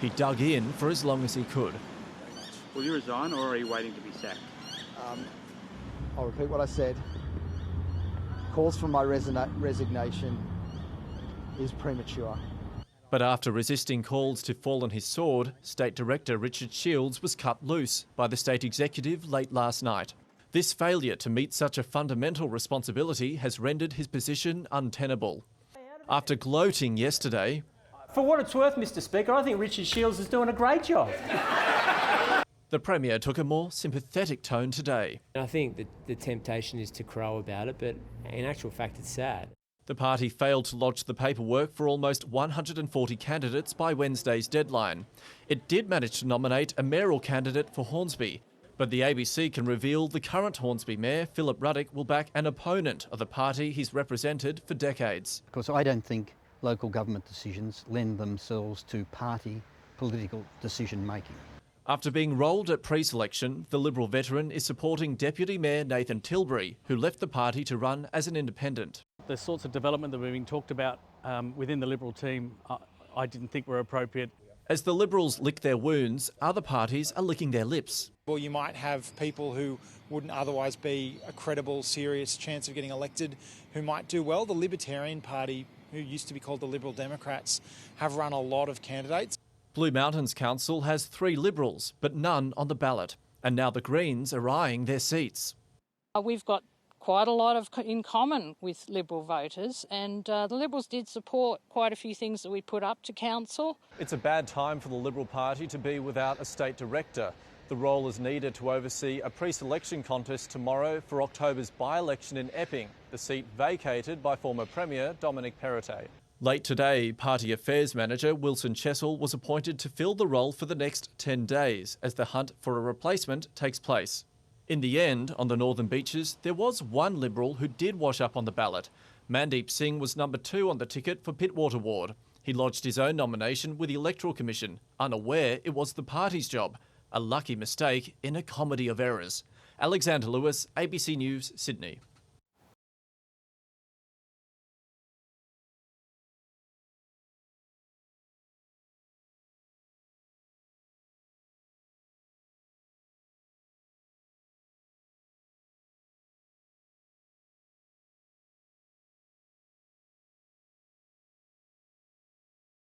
He dug in for as long as he could. Will you resign or are you waiting to be sacked? I'll repeat what I said. Calls for my resignation is premature. But after resisting calls to fall on his sword, State Director Richard Shields was cut loose by the state executive late last night. This failure to meet such a fundamental responsibility has rendered his position untenable. After gloating yesterday, "For what it's worth, Mr Speaker, I think Richard Shields is doing a great job." the Premier took a more sympathetic tone today. I think that the temptation is to crow about it, but in actual fact it's sad. The party failed to lodge the paperwork for almost 140 candidates by Wednesday's deadline. It did manage to nominate a mayoral candidate for Hornsby, but the ABC can reveal the current Hornsby Mayor, Philip Ruddock, will back an opponent of the party he's represented for decades. Because I don't think local government decisions lend themselves to party political decision making. After being rolled at pre-selection, the Liberal veteran is supporting Deputy Mayor Nathan Tilbury, who left the party to run as an independent. The sorts of development that we're being talked about within the Liberal team, I didn't think were appropriate. As the Liberals lick their wounds, other parties are licking their lips. Well, you might have people who wouldn't otherwise be a credible, serious chance of getting elected who might do well. The Libertarian Party, who used to be called the Liberal Democrats, have run a lot of candidates. Blue Mountains Council has 3 Liberals, but none on the ballot. And now the Greens are eyeing their seats. We've got quite a lot in common with Liberal voters, and the Liberals did support quite a few things that we put up to council. It's a bad time for the Liberal Party to be without a state director. The role is needed to oversee a pre-selection contest tomorrow for October's by-election in Epping, the seat vacated by former Premier Dominic Perrottet. Late today, Party Affairs Manager Wilson Chessel was appointed to fill the role for the next 10 days as the hunt for a replacement takes place. In the end, on the Northern Beaches, there was one Liberal who did wash up on the ballot. Mandeep Singh was number 2 on the ticket for Pittwater Ward. He lodged his own nomination with the Electoral Commission, unaware it was the party's job. A lucky mistake in a comedy of errors. Alexander Lewis, ABC News, Sydney.